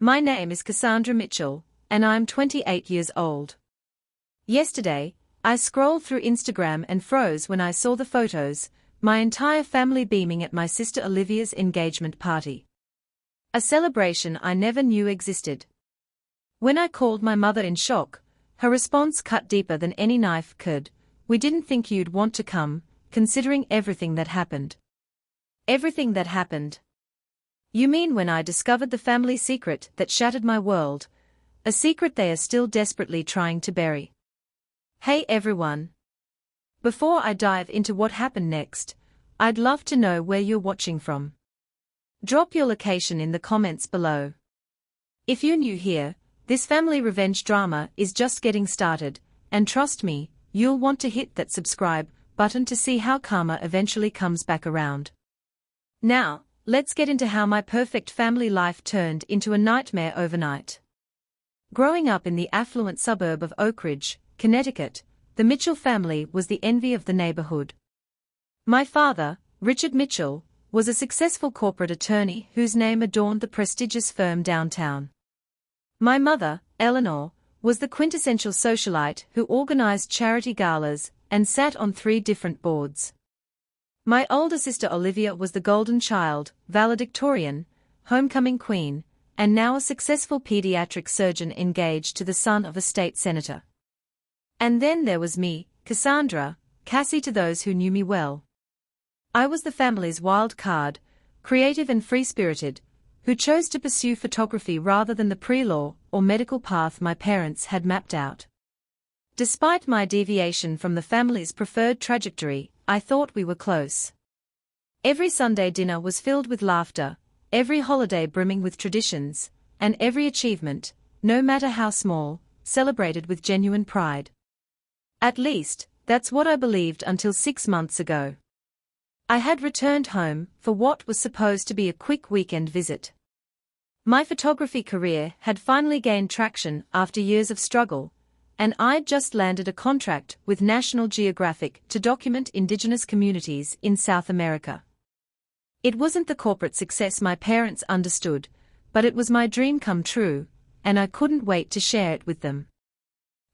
My name is Cassandra Mitchell, and I'm 28 years old. Yesterday, I scrolled through Instagram and froze when I saw the photos, my entire family beaming at my sister Olivia's engagement party. A celebration I never knew existed. When I called my mother in shock, her response cut deeper than any knife could. "We didn't think you'd want to come, considering everything that happened." Everything that happened? You mean when I discovered the family secret that shattered my world, a secret they are still desperately trying to bury? Hey everyone! Before I dive into what happened next, I'd love to know where you're watching from. Drop your location in the comments below. If you're new here, this family revenge drama is just getting started, and trust me, you'll want to hit that subscribe button to see how karma eventually comes back around. Now, let's get into how my perfect family life turned into a nightmare overnight. Growing up in the affluent suburb of Oak Ridge, Connecticut, the Mitchell family was the envy of the neighborhood. My father, Richard Mitchell, was a successful corporate attorney whose name adorned the prestigious firm downtown. My mother, Eleanor, was the quintessential socialite who organized charity galas and sat on 3 different boards. My older sister Olivia was the golden child, valedictorian, homecoming queen, and now a successful pediatric surgeon engaged to the son of a state senator. And then there was me, Cassandra, Cassie to those who knew me well. I was the family's wild card, creative and free-spirited, who chose to pursue photography rather than the pre-law or medical path my parents had mapped out. Despite my deviation from the family's preferred trajectory, I thought we were close. Every Sunday dinner was filled with laughter, every holiday brimming with traditions, and every achievement, no matter how small, celebrated with genuine pride. At least, that's what I believed until 6 months ago. I had returned home for what was supposed to be a quick weekend visit. My photography career had finally gained traction after years of struggle, and I'd just landed a contract with National Geographic to document indigenous communities in South America. It wasn't the corporate success my parents understood, but it was my dream come true, and I couldn't wait to share it with them.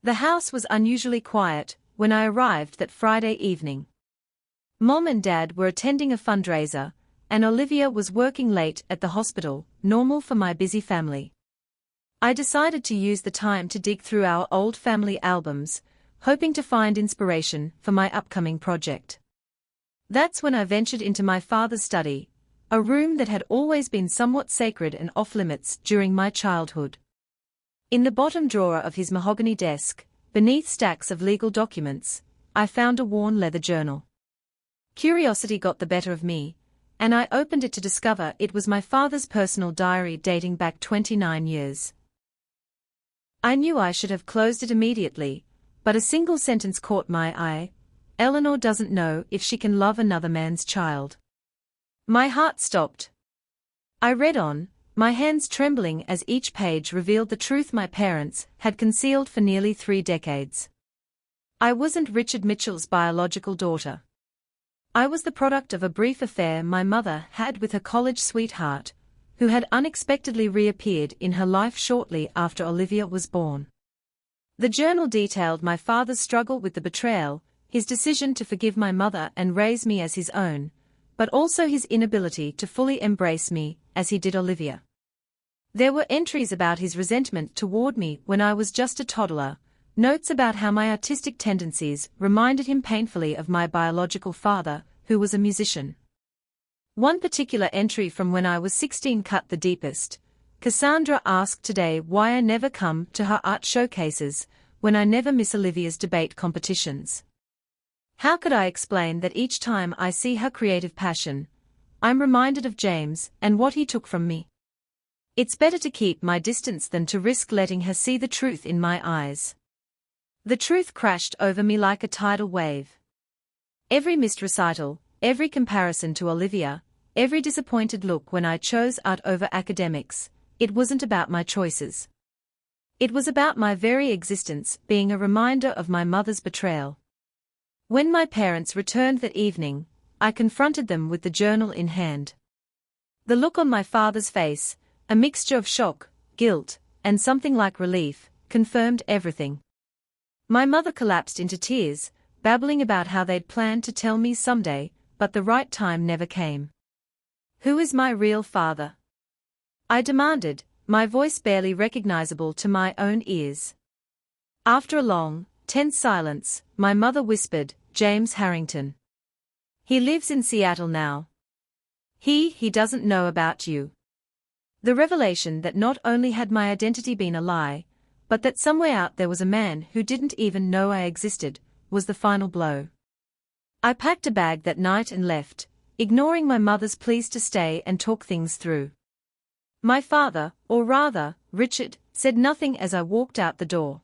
The house was unusually quiet when I arrived that Friday evening. Mom and Dad were attending a fundraiser, and Olivia was working late at the hospital, normal for my busy family. I decided to use the time to dig through our old family albums, hoping to find inspiration for my upcoming project. That's when I ventured into my father's study, a room that had always been somewhat sacred and off-limits during my childhood. In the bottom drawer of his mahogany desk, beneath stacks of legal documents, I found a worn leather journal. Curiosity got the better of me, and I opened it to discover it was my father's personal diary dating back 29 years. I knew I should have closed it immediately, but a single sentence caught my eye: "Eleanor doesn't know if she can love another man's child." My heart stopped. I read on, my hands trembling as each page revealed the truth my parents had concealed for nearly 3 decades. I wasn't Richard Mitchell's biological daughter. I was the product of a brief affair my mother had with her college sweetheart, who had unexpectedly reappeared in her life shortly after Olivia was born. The journal detailed my father's struggle with the betrayal, his decision to forgive my mother and raise me as his own, but also his inability to fully embrace me, as he did Olivia. There were entries about his resentment toward me when I was just a toddler, notes about how my artistic tendencies reminded him painfully of my biological father, who was a musician. One particular entry from when I was 16 cut the deepest. Cassandra asked today why I never come to her art showcases, when I never miss Olivia's debate competitions. How could I explain that each time I see her creative passion, I'm reminded of James and what he took from me? It's better to keep my distance than to risk letting her see the truth in my eyes. The truth crashed over me like a tidal wave. Every missed recital, every comparison to Olivia, every disappointed look when I chose art over academics, it wasn't about my choices. It was about my very existence being a reminder of my mother's betrayal. When my parents returned that evening, I confronted them with the journal in hand. The look on my father's face, a mixture of shock, guilt, and something like relief, confirmed everything. My mother collapsed into tears, babbling about how they'd planned to tell me someday, but the right time never came. "Who is my real father?" I demanded, my voice barely recognizable to my own ears. After a long, tense silence, my mother whispered, "James Harrington. He lives in Seattle now. He doesn't know about you." The revelation that not only had my identity been a lie, but that somewhere out there was a man who didn't even know I existed, was the final blow. I packed a bag that night and left, ignoring my mother's pleas to stay and talk things through. My father, or rather, Richard, said nothing as I walked out the door.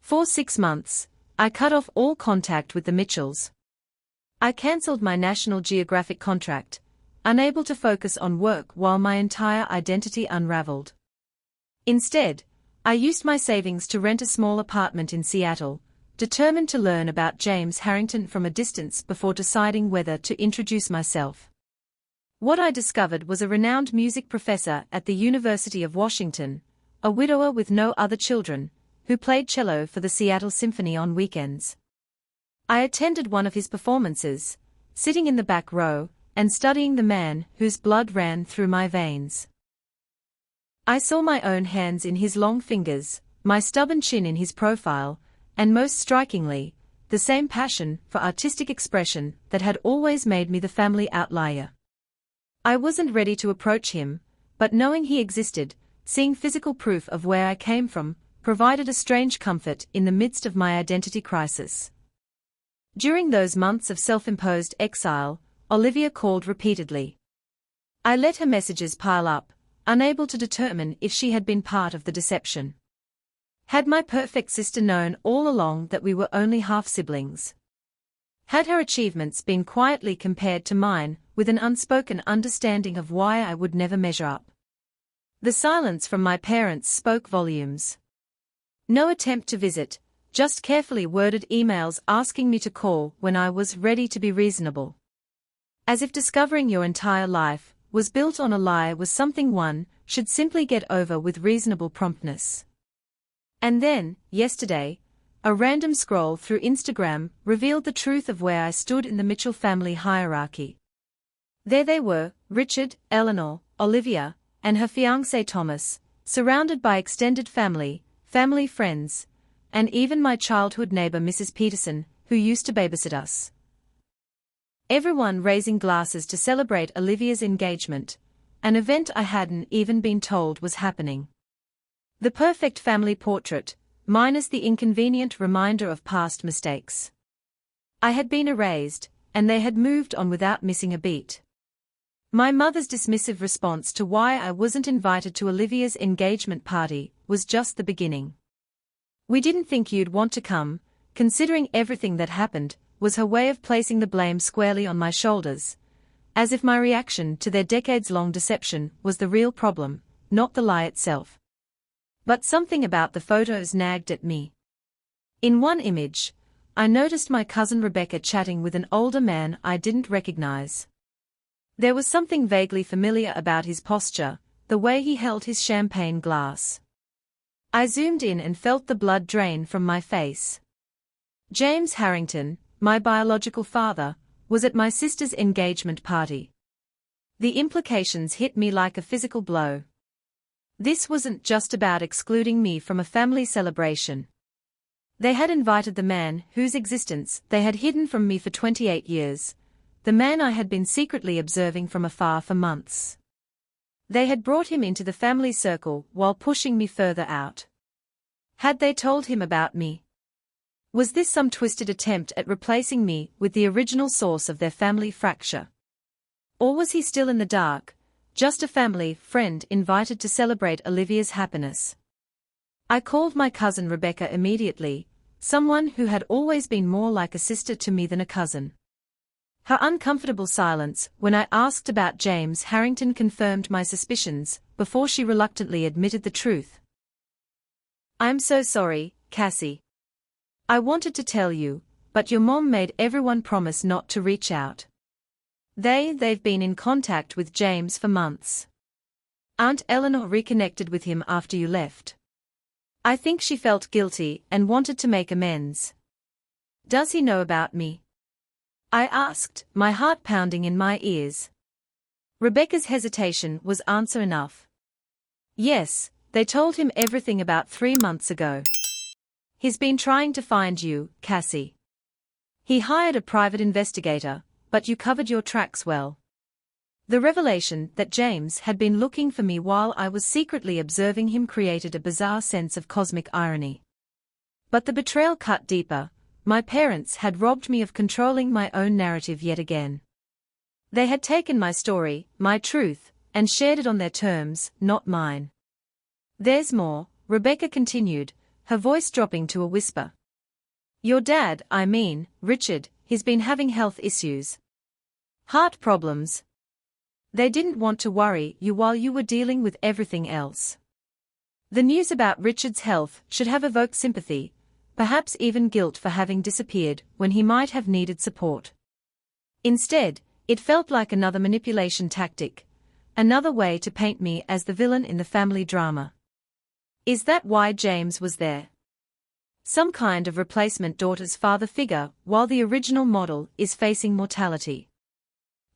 For 6 months, I cut off all contact with the Mitchells. I cancelled my National Geographic contract, unable to focus on work while my entire identity unraveled. Instead, I used my savings to rent a small apartment in Seattle, determined to learn about James Harrington from a distance before deciding whether to introduce myself. What I discovered was a renowned music professor at the University of Washington, a widower with no other children, who played cello for the Seattle Symphony on weekends. I attended one of his performances, sitting in the back row, and studying the man whose blood ran through my veins. I saw my own hands in his long fingers, my stubborn chin in his profile, and most strikingly, the same passion for artistic expression that had always made me the family outlier. I wasn't ready to approach him, but knowing he existed, seeing physical proof of where I came from, provided a strange comfort in the midst of my identity crisis. During those months of self-imposed exile, Olivia called repeatedly. I let her messages pile up, unable to determine if she had been part of the deception. Had my perfect sister known all along that we were only half-siblings? Had her achievements been quietly compared to mine, with an unspoken understanding of why I would never measure up? The silence from my parents spoke volumes. No attempt to visit, just carefully worded emails asking me to call when I was ready to be reasonable. As if discovering your entire life was built on a lie was something one should simply get over with reasonable promptness. And then, yesterday, a random scroll through Instagram revealed the truth of where I stood in the Mitchell family hierarchy. There they were, Richard, Eleanor, Olivia, and her fiancé Thomas, surrounded by extended family friends, and even my childhood neighbor Mrs. Peterson, who used to babysit us. Everyone raising glasses to celebrate Olivia's engagement, an event I hadn't even been told was happening. The perfect family portrait, minus the inconvenient reminder of past mistakes. I had been erased, and they had moved on without missing a beat. My mother's dismissive response to why I wasn't invited to Olivia's engagement party was just the beginning. "We didn't think you'd want to come," considering everything that happened, was her way of placing the blame squarely on my shoulders, as if my reaction to their decades-long deception was the real problem, not the lie itself. But something about the photos nagged at me. In one image, I noticed my cousin Rebecca chatting with an older man I didn't recognize. There was something vaguely familiar about his posture, the way he held his champagne glass. I zoomed in and felt the blood drain from my face. James Harrington, my biological father, was at my sister's engagement party. The implications hit me like a physical blow. This wasn't just about excluding me from a family celebration. They had invited the man whose existence they had hidden from me for 28 years, the man I had been secretly observing from afar for months. They had brought him into the family circle while pushing me further out. Had they told him about me? Was this some twisted attempt at replacing me with the original source of their family fracture? Or was he still in the dark, just a family friend invited to celebrate Olivia's happiness? I called my cousin Rebecca immediately, someone who had always been more like a sister to me than a cousin. Her uncomfortable silence when I asked about James Harrington confirmed my suspicions before she reluctantly admitted the truth. "I'm so sorry, Cassie. I wanted to tell you, but your mom made everyone promise not to reach out. They've been in contact with James for months. Aunt Eleanor reconnected with him after you left. I think she felt guilty and wanted to make amends. Does he know about me? I asked, my heart pounding in my ears. Rebecca's hesitation was answer enough. Yes, they told him everything about 3 months ago. He's been trying to find you, Cassie. He hired a private investigator, but you covered your tracks well. The revelation that James had been looking for me while I was secretly observing him created a bizarre sense of cosmic irony. But the betrayal cut deeper. My parents had robbed me of controlling my own narrative yet again. They had taken my story, my truth, and shared it on their terms, not mine. There's more, Rebecca continued, her voice dropping to a whisper. Your dad, I mean, Richard, he's been having health issues. Heart problems. They didn't want to worry you while you were dealing with everything else. The news about Richard's health should have evoked sympathy, perhaps even guilt for having disappeared when he might have needed support. Instead, it felt like another manipulation tactic, another way to paint me as the villain in the family drama. Is that why James was there? Some kind of replacement daughter's father figure while the original model is facing mortality.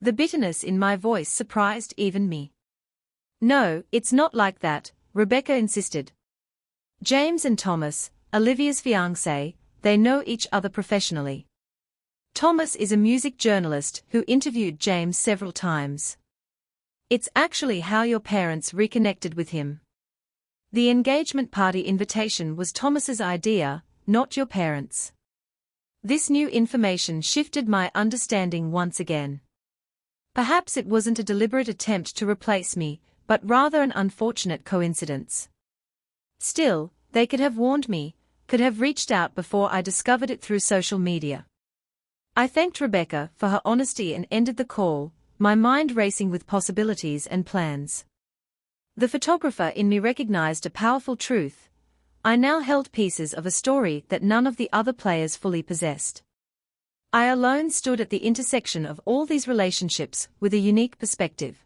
The bitterness in my voice surprised even me. No, it's not like that, Rebecca insisted. James and Thomas, Olivia's fiancé, they know each other professionally. Thomas is a music journalist who interviewed James several times. It's actually how your parents reconnected with him. The engagement party invitation was Thomas's idea, not your parents'. This new information shifted my understanding once again. Perhaps it wasn't a deliberate attempt to replace me, but rather an unfortunate coincidence. Still, they could have warned me, could have reached out before I discovered it through social media. I thanked Rebecca for her honesty and ended the call, my mind racing with possibilities and plans. The photographer in me recognized a powerful truth. I now held pieces of a story that none of the other players fully possessed. I alone stood at the intersection of all these relationships with a unique perspective.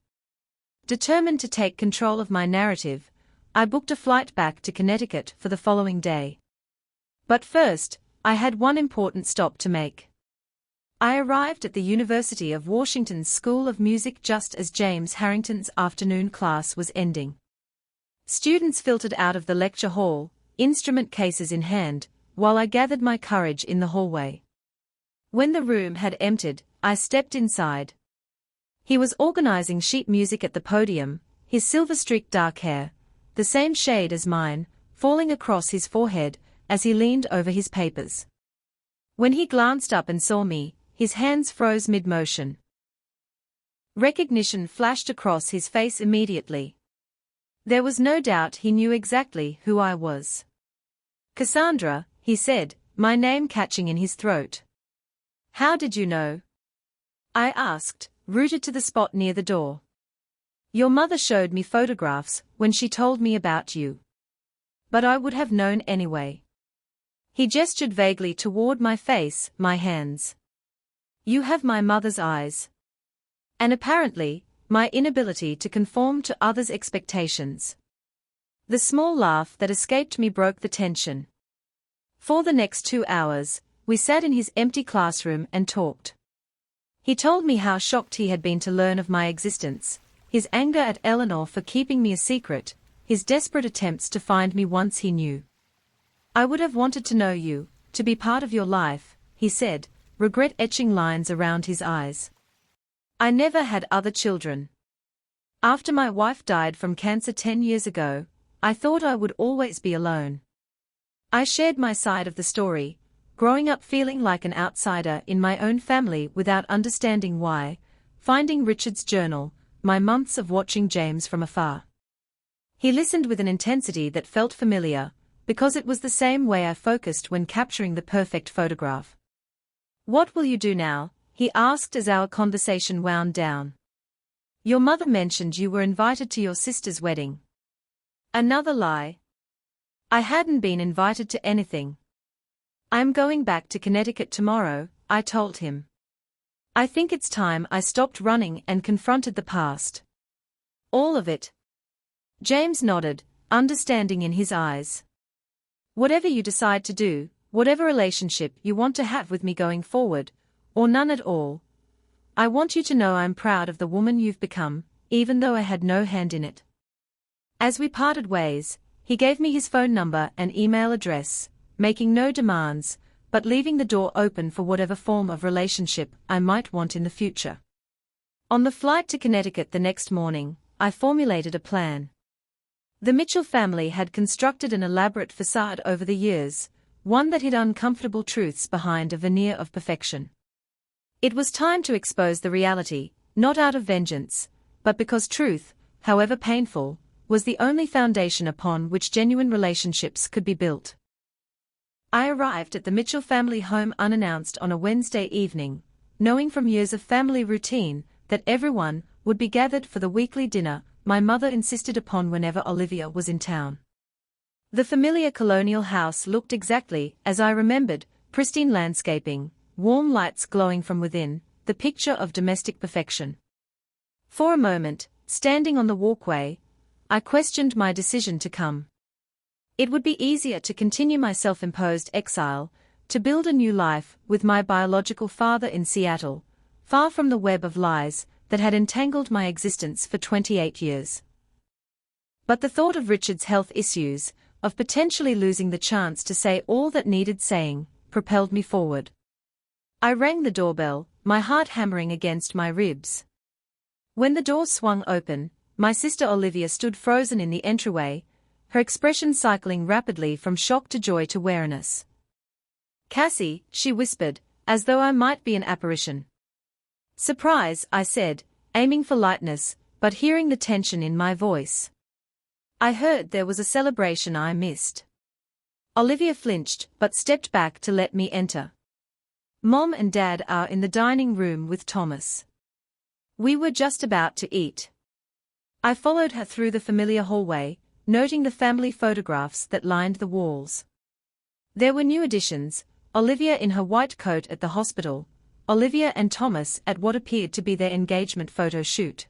Determined to take control of my narrative, I booked a flight back to Connecticut for the following day. But first, I had one important stop to make. I arrived at the University of Washington's School of Music just as James Harrington's afternoon class was ending. Students filtered out of the lecture hall, instrument cases in hand, while I gathered my courage in the hallway. When the room had emptied, I stepped inside. He was organizing sheet music at the podium, his silver-streaked dark hair, the same shade as mine, falling across his forehead as he leaned over his papers. When he glanced up and saw me, his hands froze mid-motion. Recognition flashed across his face immediately. There was no doubt he knew exactly who I was. Cassandra, he said, my name catching in his throat. How did you know? I asked, rooted to the spot near the door. Your mother showed me photographs when she told me about you. But I would have known anyway. He gestured vaguely toward my face, my hands. You have my mother's eyes. And apparently, my inability to conform to others' expectations. The small laugh that escaped me broke the tension. For the next 2 hours, we sat in his empty classroom and talked. He told me how shocked he had been to learn of my existence, his anger at Eleanor for keeping me a secret, his desperate attempts to find me once he knew. I would have wanted to know you, to be part of your life, he said, regret etching lines around his eyes. I never had other children. After my wife died from cancer 10 years ago, I thought I would always be alone. I shared my side of the story, growing up feeling like an outsider in my own family without understanding why, finding Richard's journal, my months of watching James from afar. He listened with an intensity that felt familiar, because it was the same way I focused when capturing the perfect photograph. What will you do now? He asked as our conversation wound down. Your mother mentioned you were invited to your sister's wedding. Another lie. I hadn't been invited to anything. I'm going back to Connecticut tomorrow, I told him. I think it's time I stopped running and confronted the past. All of it. James nodded, understanding in his eyes. Whatever you decide to do, whatever relationship you want to have with me going forward, or none at all, I want you to know I'm proud of the woman you've become, even though I had no hand in it. As we parted ways, he gave me his phone number and email address, making no demands, but leaving the door open for whatever form of relationship I might want in the future. On the flight to Connecticut the next morning, I formulated a plan. The Mitchell family had constructed an elaborate facade over the years, one that hid uncomfortable truths behind a veneer of perfection. It was time to expose the reality, not out of vengeance, but because truth, however painful, was the only foundation upon which genuine relationships could be built. I arrived at the Mitchell family home unannounced on a Wednesday evening, knowing from years of family routine that everyone would be gathered for the weekly dinner my mother insisted upon whenever Olivia was in town. The familiar colonial house looked exactly as I remembered, pristine landscaping, warm lights glowing from within, the picture of domestic perfection. For a moment, standing on the walkway, I questioned my decision to come. It would be easier to continue my self-imposed exile, to build a new life with my biological father in Seattle, far from the web of lies that had entangled my existence for 28 years. But the thought of Richard's health issues, of potentially losing the chance to say all that needed saying, propelled me forward. I rang the doorbell, my heart hammering against my ribs. When the door swung open, my sister Olivia stood frozen in the entryway, her expression cycling rapidly from shock to joy to wariness. "Cassie," she whispered, as though I might be an apparition. "Surprise," I said, aiming for lightness, but hearing the tension in my voice. I heard there was a celebration I missed. Olivia flinched but stepped back to let me enter. "Mom and Dad are in the dining room with Thomas. We were just about to eat." I followed her through the familiar hallway, noting the family photographs that lined the walls. There were new additions, Olivia in her white coat at the hospital, Olivia and Thomas at what appeared to be their engagement photo shoot.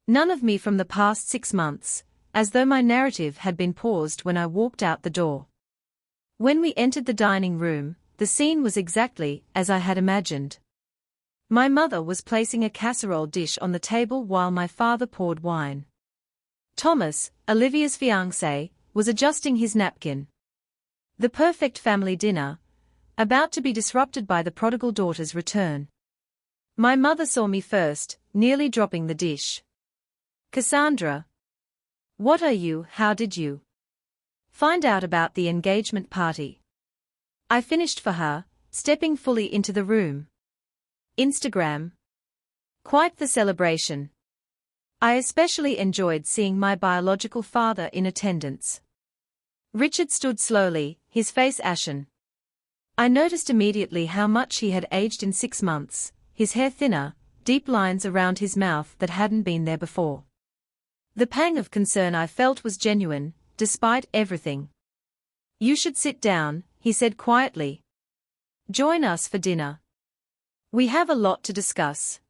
None of me from the past 6 months, as though my narrative had been paused when I walked out the door. When we entered the dining room, the scene was exactly as I had imagined. My mother was placing a casserole dish on the table while my father poured wine. Thomas, Olivia's fiancé, was adjusting his napkin. The perfect family dinner, about to be disrupted by the prodigal daughter's return. My mother saw me first, nearly dropping the dish. "Cassandra. What are you? How did you find out about the engagement party?" I finished for her, stepping fully into the room. "Instagram. Quite the celebration. I especially enjoyed seeing my biological father in attendance." Richard stood slowly, his face ashen. I noticed immediately how much he had aged in 6 months, his hair thinner, deep lines around his mouth that hadn't been there before. The pang of concern I felt was genuine, despite everything. "You should sit down," he said quietly. "Join us for dinner. We have a lot to discuss."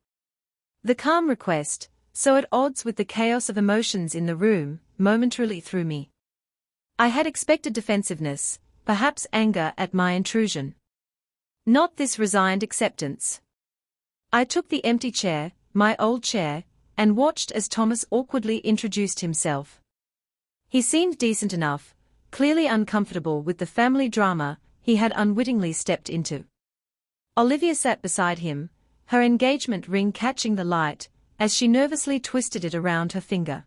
The calm request, so at odds with the chaos of emotions in the room, momentarily threw me. I had expected defensiveness, perhaps anger at my intrusion. Not this resigned acceptance. I took the empty chair, my old chair, and watched as Thomas awkwardly introduced himself. He seemed decent enough, clearly uncomfortable with the family drama he had unwittingly stepped into. Olivia sat beside him, her engagement ring catching the light, as she nervously twisted it around her finger.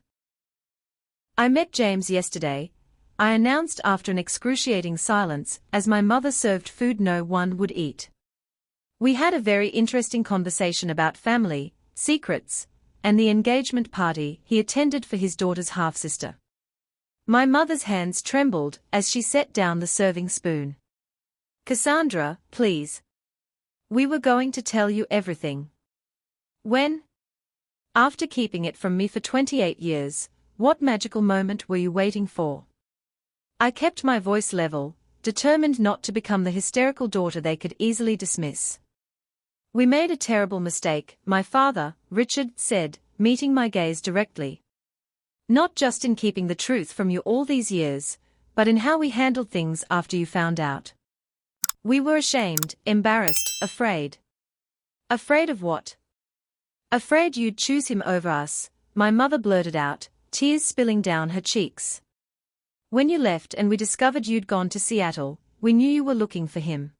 "I met James yesterday," I announced after an excruciating silence as my mother served food no one would eat. "We had a very interesting conversation about family, secrets, and the engagement party he attended for his daughter's half-sister." My mother's hands trembled as she set down the serving spoon. "Cassandra, please. We were going to tell you everything." "When?" "After keeping it from me for 28 years, what magical moment were you waiting for?" I kept my voice level, determined not to become the hysterical daughter they could easily dismiss. "We made a terrible mistake," my father, Richard, said, meeting my gaze directly. Not just in keeping the truth from you all these years, but in how we handled things after you found out. We were ashamed, embarrassed, afraid. Afraid of what? Afraid you'd choose him over us, my mother blurted out, tears spilling down her cheeks. When you left and we discovered you'd gone to Seattle, we knew you were looking for him.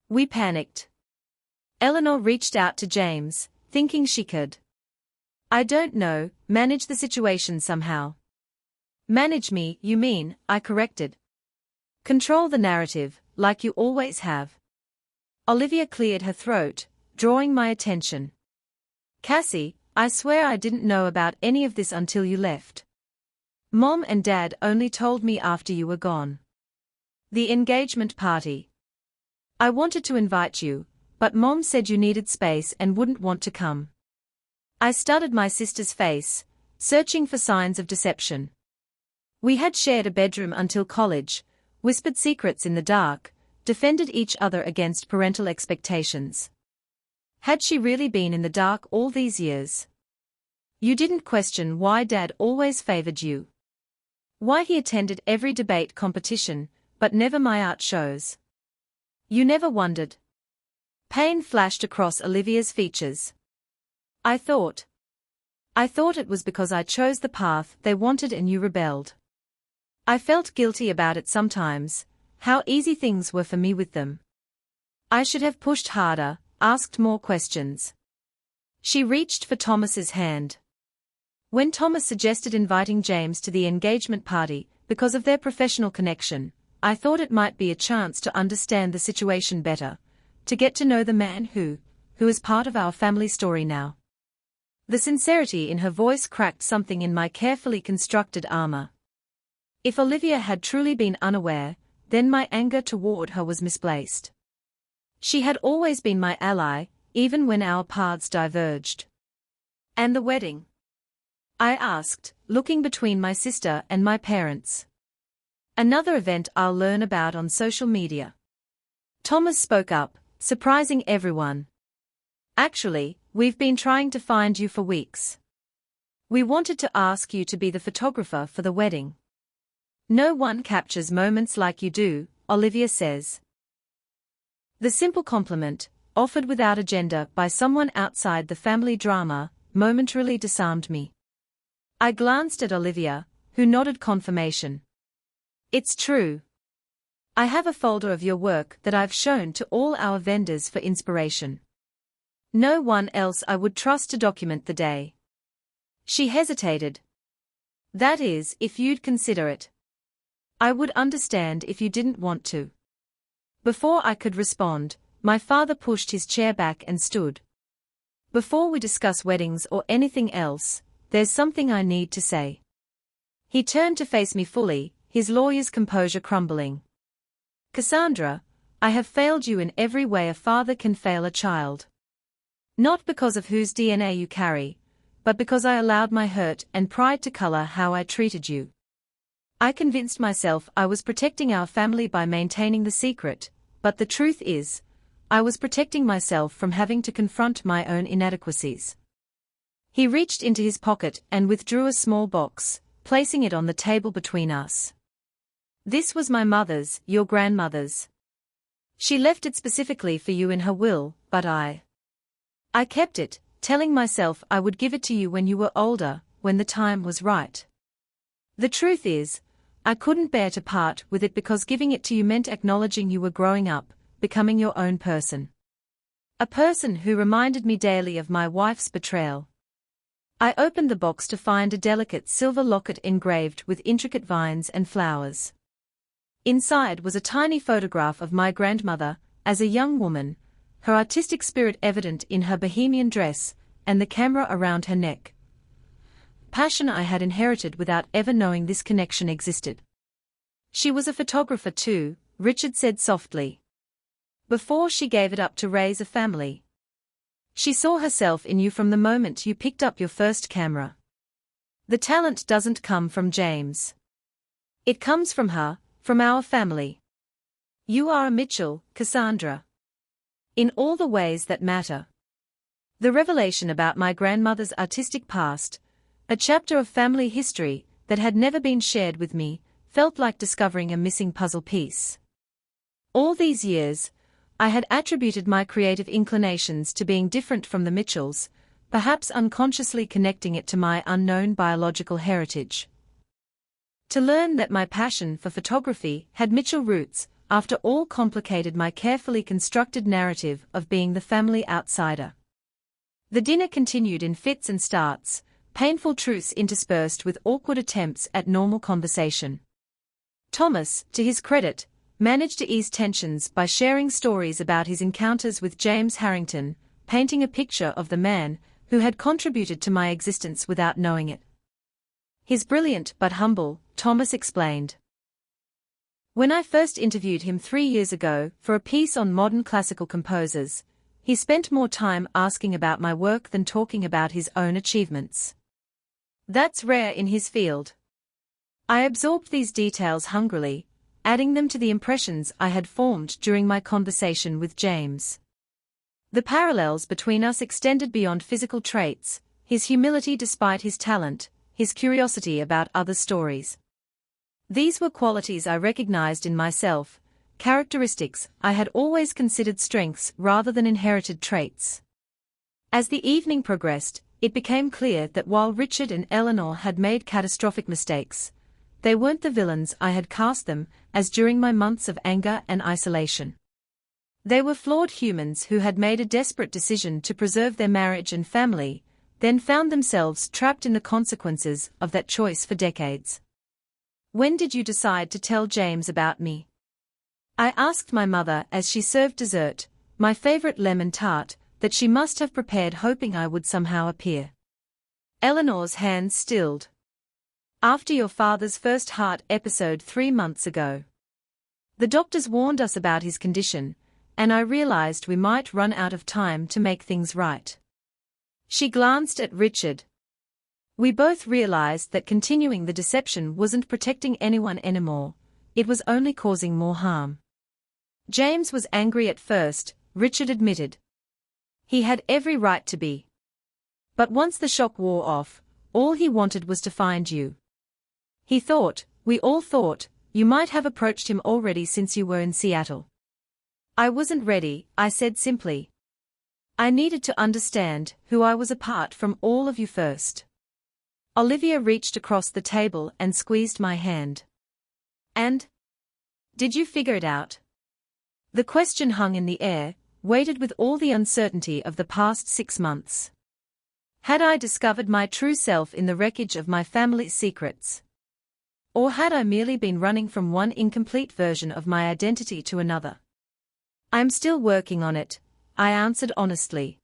We panicked. Eleanor reached out to James, thinking she could. I don't know, manage the situation somehow. Manage me, you mean, I corrected. Control the narrative, like you always have. Olivia cleared her throat, drawing my attention. Cassie, I swear I didn't know about any of this until you left. Mom and Dad only told me after you were gone. The engagement party. I wanted to invite you, but Mom said you needed space and wouldn't want to come. I studied my sister's face, searching for signs of deception. We had shared a bedroom until college, whispered secrets in the dark, defended each other against parental expectations. Had she really been in the dark all these years? You didn't question why Dad always favored you. Why he attended every debate competition, but never my art shows. You never wondered. Pain flashed across Olivia's features. I thought it was because I chose the path they wanted and you rebelled. I felt guilty about it sometimes, how easy things were for me with them. I should have pushed harder, asked more questions. She reached for Thomas's hand. When Thomas suggested inviting James to the engagement party, because of their professional connection, I thought it might be a chance to understand the situation better, to get to know the man who is part of our family story now. The sincerity in her voice cracked something in my carefully constructed armor. If Olivia had truly been unaware, then my anger toward her was misplaced. She had always been my ally, even when our paths diverged. And the wedding? I asked, looking between my sister and my parents. Another event I'll learn about on social media. Thomas spoke up, surprising everyone. Actually, we've been trying to find you for weeks. We wanted to ask you to be the photographer for the wedding. No one captures moments like you do, Olivia says. The simple compliment, offered without agenda by someone outside the family drama, momentarily disarmed me. I glanced at Olivia, who nodded confirmation. It's true. I have a folder of your work that I've shown to all our vendors for inspiration. No one else I would trust to document the day. She hesitated. That is, if you'd consider it. I would understand if you didn't want to. Before I could respond, my father pushed his chair back and stood. Before we discuss weddings or anything else, there's something I need to say. He turned to face me fully, his lawyer's composure crumbling. Cassandra, I have failed you in every way a father can fail a child. Not because of whose DNA you carry, but because I allowed my hurt and pride to color how I treated you. I convinced myself I was protecting our family by maintaining the secret, but the truth is, I was protecting myself from having to confront my own inadequacies. He reached into his pocket and withdrew a small box, placing it on the table between us. This was my mother's, your grandmother's. She left it specifically for you in her will, but I kept it, telling myself I would give it to you when you were older, when the time was right. The truth is, I couldn't bear to part with it because giving it to you meant acknowledging you were growing up, becoming your own person. A person who reminded me daily of my wife's betrayal. I opened the box to find a delicate silver locket engraved with intricate vines and flowers. Inside was a tiny photograph of my grandmother, as a young woman, her artistic spirit evident in her bohemian dress, and the camera around her neck. Passion I had inherited without ever knowing this connection existed. She was a photographer too, Richard said softly. Before she gave it up to raise a family. She saw herself in you from the moment you picked up your first camera. The talent doesn't come from James. It comes from her, from our family. You are a Mitchell, Cassandra. In all the ways that matter. The revelation about my grandmother's artistic past, A chapter of family history that had never been shared with me felt like discovering a missing puzzle piece. All these years, I had attributed my creative inclinations to being different from the Mitchells, perhaps unconsciously connecting it to my unknown biological heritage. To learn that my passion for photography had Mitchell roots, after all, complicated my carefully constructed narrative of being the family outsider. The dinner continued in fits and starts, painful truths interspersed with awkward attempts at normal conversation. Thomas, to his credit, managed to ease tensions by sharing stories about his encounters with James Harrington, painting a picture of the man who had contributed to my existence without knowing it. He's brilliant but humble, Thomas explained. When I first interviewed him 3 years ago for a piece on modern classical composers, he spent more time asking about my work than talking about his own achievements. That's rare in his field. I absorbed these details hungrily, adding them to the impressions I had formed during my conversation with James. The parallels between us extended beyond physical traits, his humility despite his talent, his curiosity about other stories. These were qualities I recognized in myself, characteristics I had always considered strengths rather than inherited traits. As the evening progressed, it became clear that while Richard and Eleanor had made catastrophic mistakes, they weren't the villains I had cast them as during my months of anger and isolation. They were flawed humans who had made a desperate decision to preserve their marriage and family, then found themselves trapped in the consequences of that choice for decades. "When did you decide to tell James about me?" I asked my mother as she served dessert, my favorite lemon tart, that she must have prepared hoping I would somehow appear. Eleanor's hands stilled. "After your father's first heart episode 3 months ago. The doctors warned us about his condition, and I realized we might run out of time to make things right." She glanced at Richard. We both realized that continuing the deception wasn't protecting anyone anymore, it was only causing more harm. James was angry at first, Richard admitted. He had every right to be. But once the shock wore off, all he wanted was to find you. He thought, we all thought, you might have approached him already since you were in Seattle. I wasn't ready, I said simply. I needed to understand who I was apart from all of you first. Olivia reached across the table and squeezed my hand. "And? Did you figure it out?" The question hung in the air, weighted with all the uncertainty of the past 6 months. Had I discovered my true self in the wreckage of my family's secrets? Or had I merely been running from one incomplete version of my identity to another? "I'm still working on it," I answered honestly.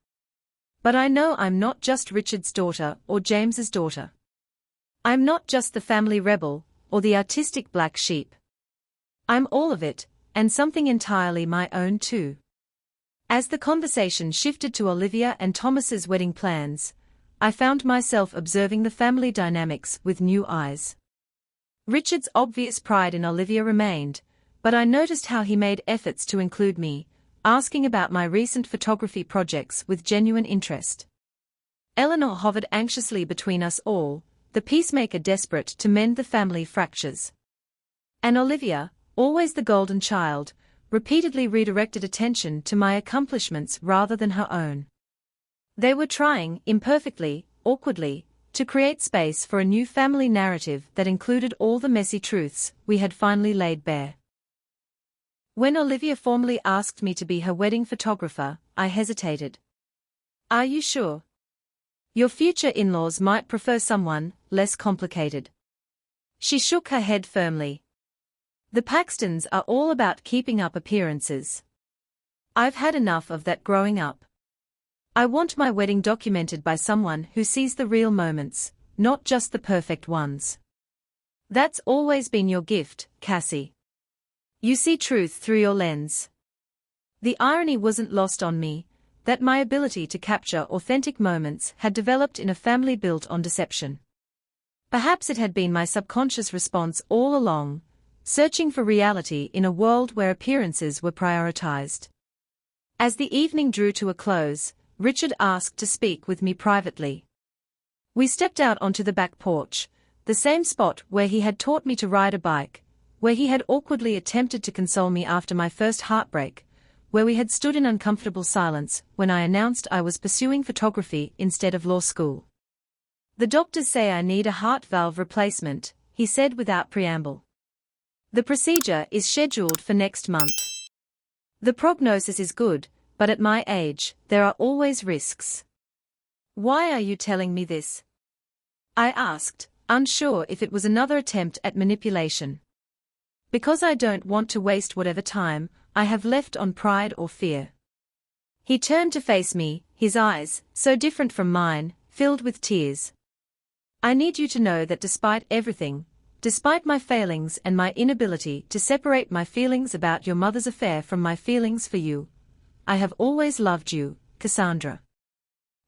"But I know I'm not just Richard's daughter or James's daughter. I'm not just the family rebel, or the artistic black sheep. I'm all of it, and something entirely my own too." As the conversation shifted to Olivia and Thomas's wedding plans, I found myself observing the family dynamics with new eyes. Richard's obvious pride in Olivia remained, but I noticed how he made efforts to include me, asking about my recent photography projects with genuine interest. Eleanor hovered anxiously between us all, the peacemaker desperate to mend the family fractures. And Olivia, always the golden child, repeatedly redirected attention to my accomplishments rather than her own. They were trying, imperfectly, awkwardly, to create space for a new family narrative that included all the messy truths we had finally laid bare. When Olivia formally asked me to be her wedding photographer, I hesitated. "Are you sure? Your future in-laws might prefer someone less complicated." She shook her head firmly. "The Paxtons are all about keeping up appearances. I've had enough of that growing up. I want my wedding documented by someone who sees the real moments, not just the perfect ones. That's always been your gift, Cassie. You see truth through your lens." The irony wasn't lost on me, that my ability to capture authentic moments had developed in a family built on deception. Perhaps it had been my subconscious response all along, searching for reality in a world where appearances were prioritized. As the evening drew to a close, Richard asked to speak with me privately. We stepped out onto the back porch, the same spot where he had taught me to ride a bike, where he had awkwardly attempted to console me after my first heartbreak, where we had stood in uncomfortable silence when I announced I was pursuing photography instead of law school. "The doctors say I need a heart valve replacement," he said without preamble. "The procedure is scheduled for next month. The prognosis is good, but at my age, there are always risks." "Why are you telling me this?" I asked, unsure if it was another attempt at manipulation. "Because I don't want to waste whatever time I have left on pride or fear." He turned to face me, his eyes, so different from mine, filled with tears. "I need you to know that despite everything, despite my failings and my inability to separate my feelings about your mother's affair from my feelings for you, I have always loved you, Cassandra.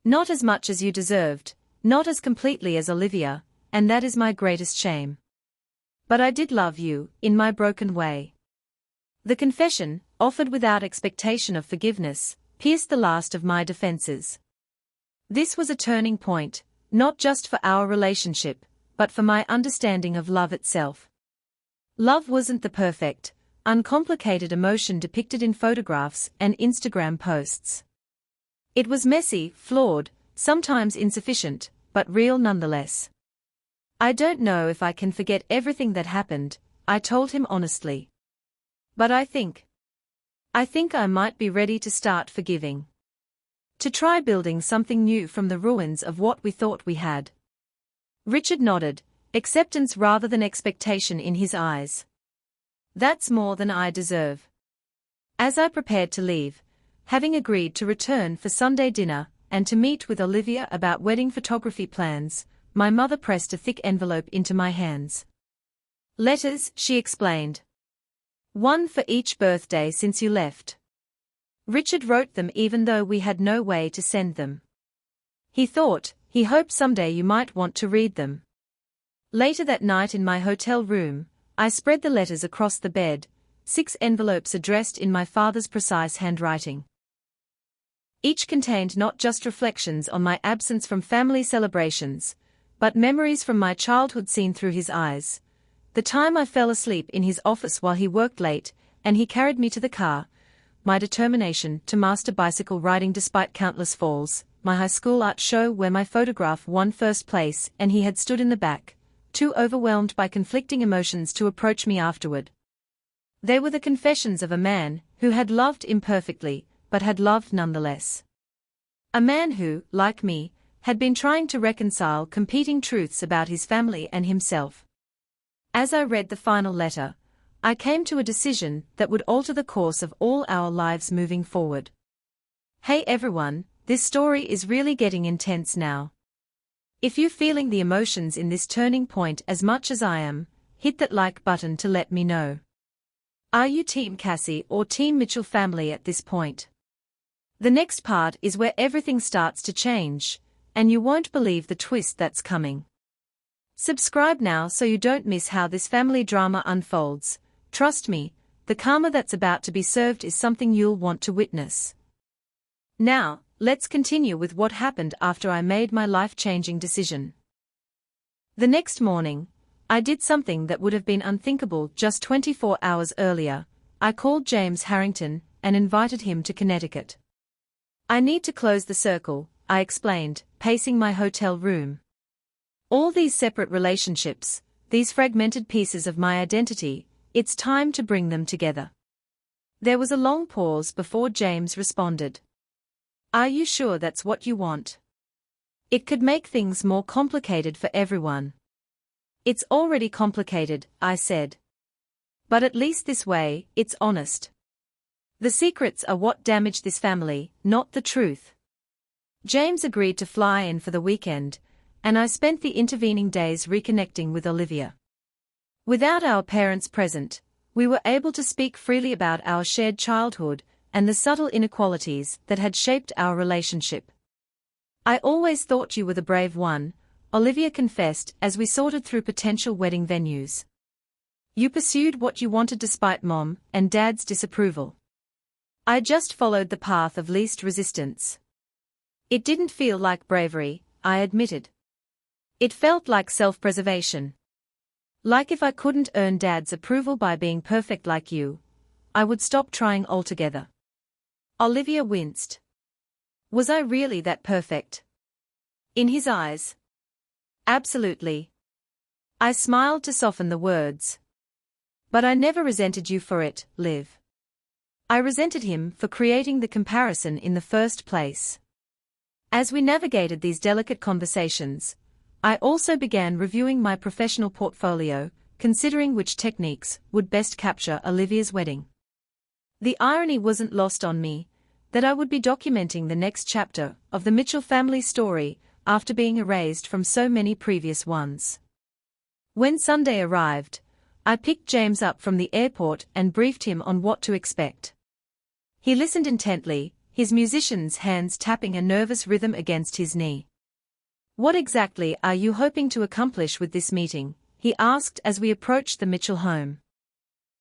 Not as much as you deserved, not as completely as Olivia, and that is my greatest shame. But I did love you, in my broken way." The confession, offered without expectation of forgiveness, pierced the last of my defenses. This was a turning point, not just for our relationship, but for my understanding of love itself. Love wasn't the perfect, uncomplicated emotion depicted in photographs and Instagram posts. It was messy, flawed, sometimes insufficient, but real nonetheless. "I don't know if I can forget everything that happened," I told him honestly. "But I think I might be ready to start forgiving. To try building something new from the ruins of what we thought we had." Richard nodded, acceptance rather than expectation in his eyes. "That's more than I deserve." As I prepared to leave, having agreed to return for Sunday dinner and to meet with Olivia about wedding photography plans, my mother pressed a thick envelope into my hands. "Letters," she explained. "One for each birthday since you left. Richard wrote them even though we had no way to send them. He hoped someday you might want to read them." Later that night in my hotel room, I spread the letters across the bed, 6 envelopes addressed in my father's precise handwriting. Each contained not just reflections on my absence from family celebrations, but memories from my childhood seen through his eyes. The time I fell asleep in his office while he worked late, and he carried me to the car. My determination to master bicycle riding despite countless falls. My high school art show where my photograph won first place and he had stood in the back, too overwhelmed by conflicting emotions to approach me afterward. They were the confessions of a man who had loved imperfectly, but had loved nonetheless. A man who, like me, had been trying to reconcile competing truths about his family and himself. As I read the final letter, I came to a decision that would alter the course of all our lives moving forward. Hey everyone, this story is really getting intense now. If you're feeling the emotions in this turning point as much as I am, hit that like button to let me know. Are you Team Cassie or Team Mitchell family at this point? The next part is where everything starts to change, and you won't believe the twist that's coming. Subscribe now so you don't miss how this family drama unfolds. Trust me, the karma that's about to be served is something you'll want to witness. Now, let's continue with what happened after I made my life-changing decision. The next morning, I did something that would have been unthinkable just 24 hours earlier. I called James Harrington and invited him to Connecticut. "I need to close the circle," I explained, pacing my hotel room. "All these separate relationships, these fragmented pieces of my identity, it's time to bring them together." There was a long pause before James responded. "Are you sure that's what you want? It could make things more complicated for everyone." "It's already complicated," I said. "But at least this way, it's honest. The secrets are what damaged this family, not the truth." James agreed to fly in for the weekend, and I spent the intervening days reconnecting with Olivia. Without our parents present, we were able to speak freely about our shared childhood and the subtle inequalities that had shaped our relationship. "I always thought you were the brave one," Olivia confessed as we sorted through potential wedding venues. "You pursued what you wanted despite Mom and Dad's disapproval. I just followed the path of least resistance." "It didn't feel like bravery," I admitted. It felt like self-preservation. Like if I couldn't earn Dad's approval by being perfect like you, I would stop trying altogether. Olivia winced. Was I really that perfect? In his eyes. Absolutely. I smiled to soften the words. But I never resented you for it, Liv. I resented him for creating the comparison in the first place. As we navigated these delicate conversations, I also began reviewing my professional portfolio, considering which techniques would best capture Olivia's wedding. The irony wasn't lost on me that I would be documenting the next chapter of the Mitchell family story after being erased from so many previous ones. When Sunday arrived, I picked James up from the airport and briefed him on what to expect. He listened intently, his musician's hands tapping a nervous rhythm against his knee. "What exactly are you hoping to accomplish with this meeting?" he asked as we approached the Mitchell home.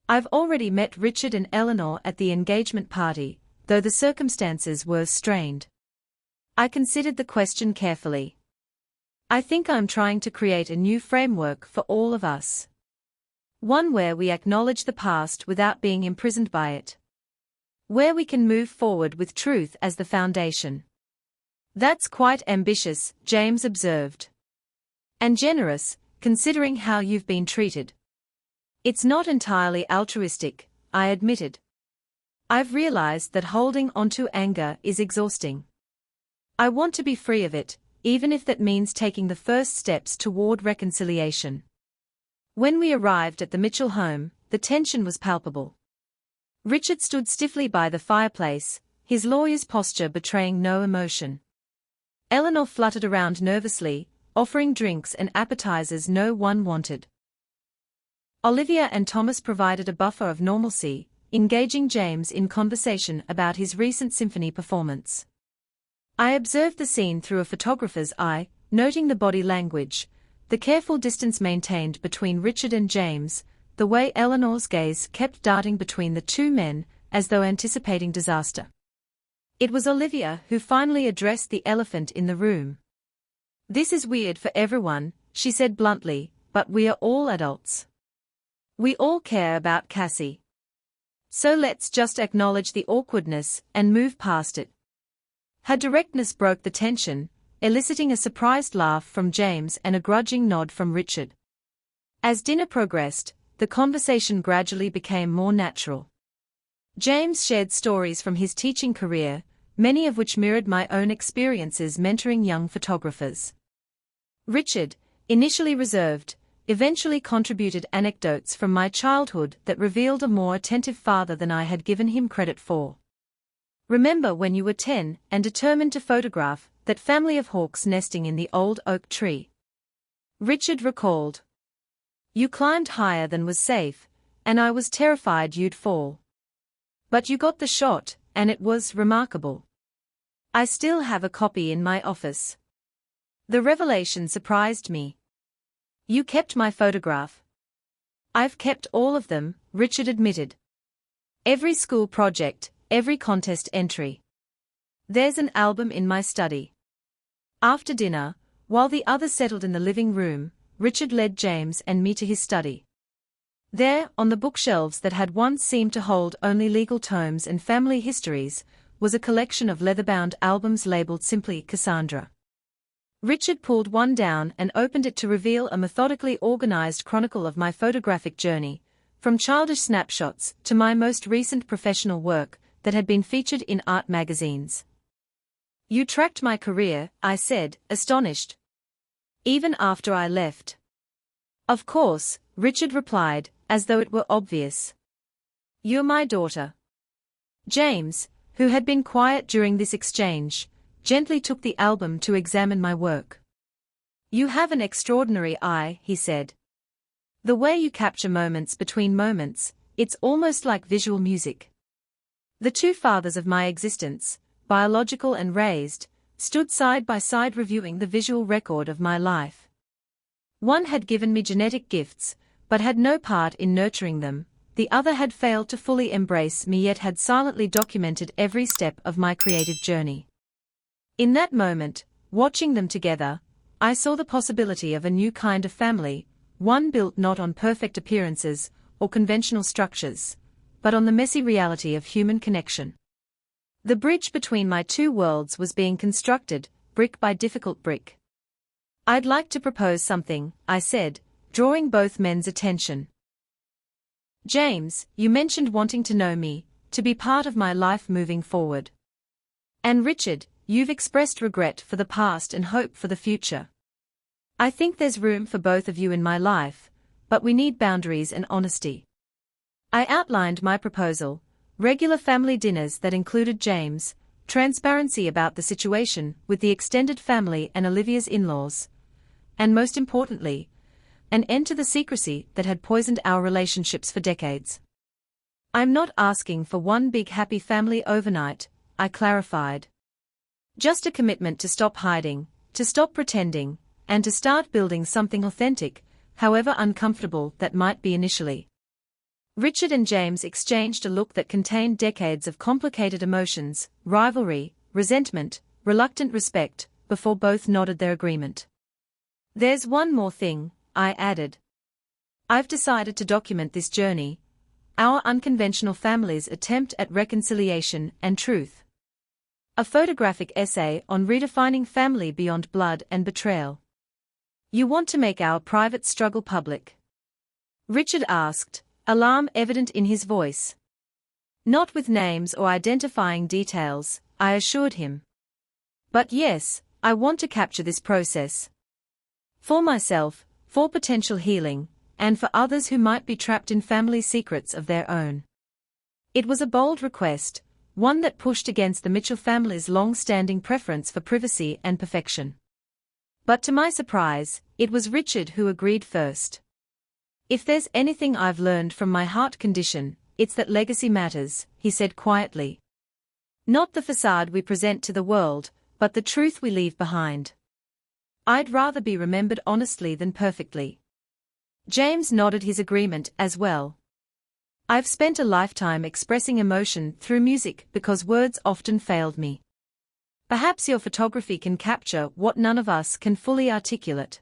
"I've already met Richard and Eleanor at the engagement party, though the circumstances were strained." I considered the question carefully. "I think I'm trying to create a new framework for all of us. One where we acknowledge the past without being imprisoned by it. Where we can move forward with truth as the foundation." "That's quite ambitious," James observed. "And generous, considering how you've been treated." "It's not entirely altruistic," I admitted. "I've realized that holding onto anger is exhausting. I want to be free of it, even if that means taking the first steps toward reconciliation." When we arrived at the Mitchell home, the tension was palpable. Richard stood stiffly by the fireplace, his lawyer's posture betraying no emotion. Eleanor fluttered around nervously, offering drinks and appetizers no one wanted. Olivia and Thomas provided a buffer of normalcy, engaging James in conversation about his recent symphony performance. I observed the scene through a photographer's eye, noting the body language, the careful distance maintained between Richard and James, the way Eleanor's gaze kept darting between the two men, as though anticipating disaster. It was Olivia who finally addressed the elephant in the room. "This is weird for everyone," she said bluntly, "but we are all adults. We all care about Cassie. So let's just acknowledge the awkwardness and move past it." Her directness broke the tension, eliciting a surprised laugh from James and a grudging nod from Richard. As dinner progressed, the conversation gradually became more natural. James shared stories from his teaching career, many of which mirrored my own experiences mentoring young photographers. Richard, initially reserved, eventually contributed anecdotes from my childhood that revealed a more attentive father than I had given him credit for. "Remember when you were 10 and determined to photograph that family of hawks nesting in the old oak tree?" Richard recalled. "You climbed higher than was safe, and I was terrified you'd fall. But you got the shot, and it was remarkable. I still have a copy in my office." The revelation surprised me. "You kept my photograph?" "I've kept all of them," Richard admitted. "Every school project, every contest entry. There's an album in my study." After dinner, while the others settled in the living room, Richard led James and me to his study. There, on the bookshelves that had once seemed to hold only legal tomes and family histories, was a collection of leather-bound albums labeled simply Cassandra. Richard pulled one down and opened it to reveal a methodically organized chronicle of my photographic journey, from childish snapshots to my most recent professional work that had been featured in art magazines. "You tracked my career," I said, astonished. "Even after I left?" "Of course," Richard replied, as though it were obvious. "You're my daughter." James, who had been quiet during this exchange, gently took the album to examine my work. "You have an extraordinary eye," he said. "The way you capture moments between moments, it's almost like visual music." The two fathers of my existence, biological and raised, stood side by side reviewing the visual record of my life. One had given me genetic gifts, but had no part in nurturing them. The other had failed to fully embrace me yet had silently documented every step of my creative journey. In that moment, watching them together, I saw the possibility of a new kind of family, one built not on perfect appearances or conventional structures, but on the messy reality of human connection. The bridge between my two worlds was being constructed, brick by difficult brick. "I'd like to propose something," I said, drawing both men's attention. "James, you mentioned wanting to know me, to be part of my life moving forward. And Richard, you've expressed regret for the past and hope for the future. I think there's room for both of you in my life, but we need boundaries and honesty." I outlined my proposal: regular family dinners that included James, transparency about the situation with the extended family and Olivia's in-laws, and most importantly, an end to the secrecy that had poisoned our relationships for decades. "I'm not asking for one big happy family overnight," I clarified. "Just a commitment to stop hiding, to stop pretending, and to start building something authentic, however uncomfortable that might be initially." Richard and James exchanged a look that contained decades of complicated emotions, rivalry, resentment, reluctant respect, before both nodded their agreement. "There's one more thing," I added. "I've decided to document this journey, our unconventional family's attempt at reconciliation and truth. A photographic essay on redefining family beyond blood and betrayal." "You want to make our private struggle public?" Richard asked, alarm evident in his voice. "Not with names or identifying details," I assured him. "But yes, I want to capture this process. For myself, for potential healing, and for others who might be trapped in family secrets of their own." It was a bold request, one that pushed against the Mitchell family's long-standing preference for privacy and perfection. But to my surprise, it was Richard who agreed first. "If there's anything I've learned from my heart condition, it's that legacy matters," he said quietly. "Not the facade we present to the world, but the truth we leave behind. I'd rather be remembered honestly than perfectly." James nodded his agreement as well. "I've spent a lifetime expressing emotion through music because words often failed me. Perhaps your photography can capture what none of us can fully articulate."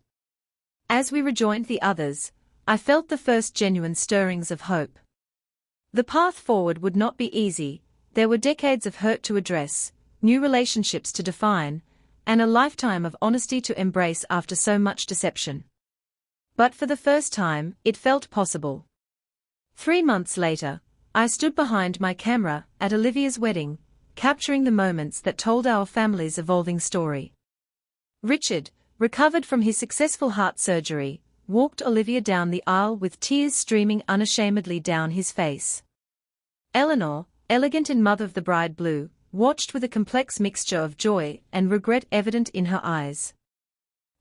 As we rejoined the others, I felt the first genuine stirrings of hope. The path forward would not be easy. There were decades of hurt to address, new relationships to define, and a lifetime of honesty to embrace after so much deception. But for the first time, it felt possible. 3 months later, I stood behind my camera at Olivia's wedding, capturing the moments that told our family's evolving story. Richard, recovered from his successful heart surgery, walked Olivia down the aisle with tears streaming unashamedly down his face. Eleanor, elegant in mother of the bride blue, watched with a complex mixture of joy and regret evident in her eyes.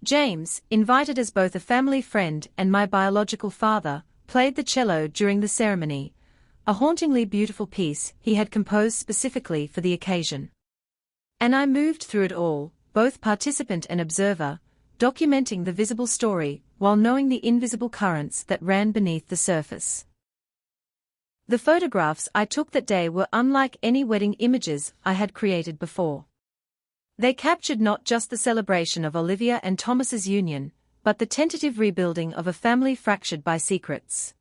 James, invited as both a family friend and my biological father, played the cello during the ceremony, a hauntingly beautiful piece he had composed specifically for the occasion. And I moved through it all, both participant and observer, documenting the visible story while knowing the invisible currents that ran beneath the surface. The photographs I took that day were unlike any wedding images I had created before. They captured not just the celebration of Olivia and Thomas's union, but the tentative rebuilding of a family fractured by secrets.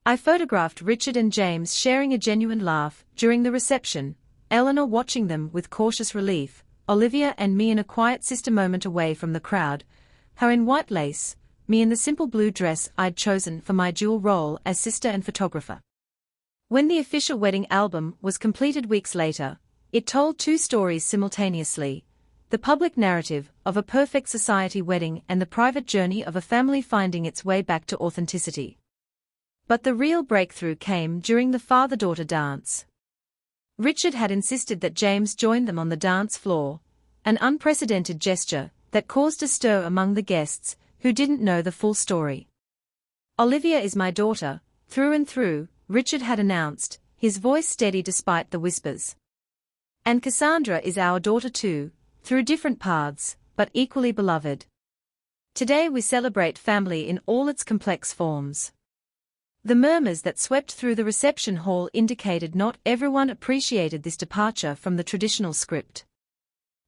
I photographed Richard and James sharing a genuine laugh during the reception, Eleanor watching them with cautious relief, Olivia and me in a quiet sister moment away from the crowd, her in white lace, me in the simple blue dress I'd chosen for my dual role as sister and photographer. When the official wedding album was completed weeks later, it told 2 stories simultaneously: the public narrative of a perfect society wedding and the private journey of a family finding its way back to authenticity. But the real breakthrough came during the father-daughter dance. Richard had insisted that James join them on the dance floor, an unprecedented gesture that caused a stir among the guests who didn't know the full story. "Olivia is my daughter, through and through," Richard had announced, his voice steady despite the whispers. "And Cassandra is our daughter too, through different paths, but equally beloved. Today we celebrate family in all its complex forms." The murmurs that swept through the reception hall indicated not everyone appreciated this departure from the traditional script.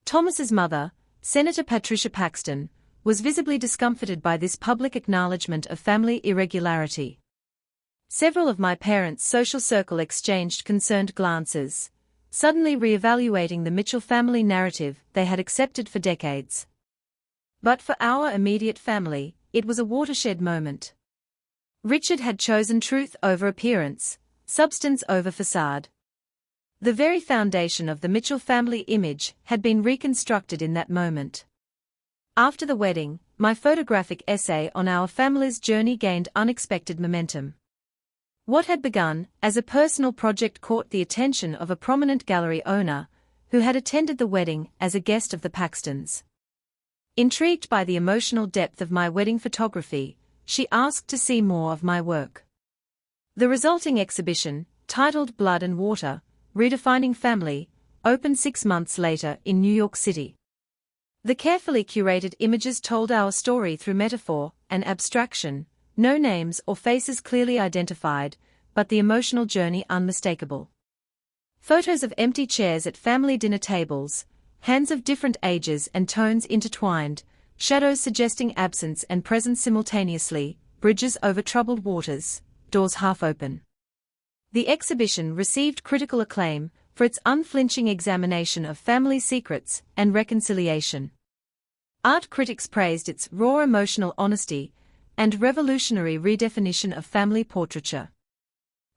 Thomas's mother, Senator Patricia Paxton, was visibly discomfited by this public acknowledgement of family irregularity. Several of my parents' social circle exchanged concerned glances, suddenly re-evaluating the Mitchell family narrative they had accepted for decades. But for our immediate family, it was a watershed moment. Richard had chosen truth over appearance, substance over facade. The very foundation of the Mitchell family image had been reconstructed in that moment. After the wedding, my photographic essay on our family's journey gained unexpected momentum. What had begun as a personal project caught the attention of a prominent gallery owner, who had attended the wedding as a guest of the Paxtons. Intrigued by the emotional depth of my wedding photography, she asked to see more of my work. The resulting exhibition, titled Blood and Water, Redefining Family, opened 6 months later in New York City. The carefully curated images told our story through metaphor and abstraction, no names or faces clearly identified, but the emotional journey unmistakable. Photos of empty chairs at family dinner tables, hands of different ages and tones intertwined, shadows suggesting absence and presence simultaneously, bridges over troubled waters, doors half open. The exhibition received critical acclaim for its unflinching examination of family secrets and reconciliation. Art critics praised its raw emotional honesty and revolutionary redefinition of family portraiture.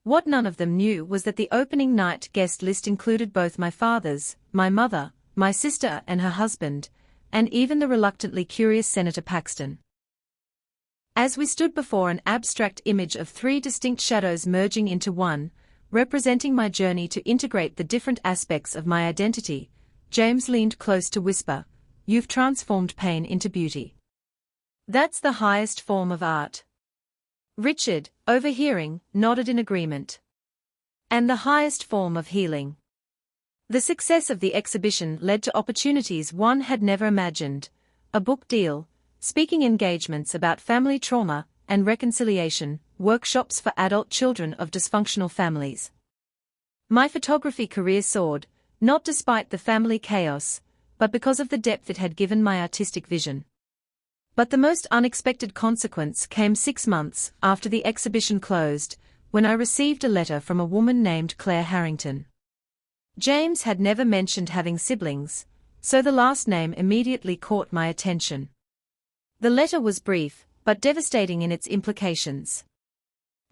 What none of them knew was that the opening night guest list included both my father's, my mother, my sister and her husband, and even the reluctantly curious Senator Paxton. As we stood before an abstract image of 3 distinct shadows merging into one, representing my journey to integrate the different aspects of my identity, James leaned close to whisper, "You've transformed pain into beauty. That's the highest form of art." Richard, overhearing, nodded in agreement. "And the highest form of healing." The success of the exhibition led to opportunities one had never imagined: a book deal, speaking engagements about family trauma and reconciliation, workshops for adult children of dysfunctional families. My photography career soared, not despite the family chaos, but because of the depth it had given my artistic vision. But the most unexpected consequence came 6 months after the exhibition closed, when I received a letter from a woman named Claire Harrington. James had never mentioned having siblings, so the last name immediately caught my attention. The letter was brief, but devastating in its implications.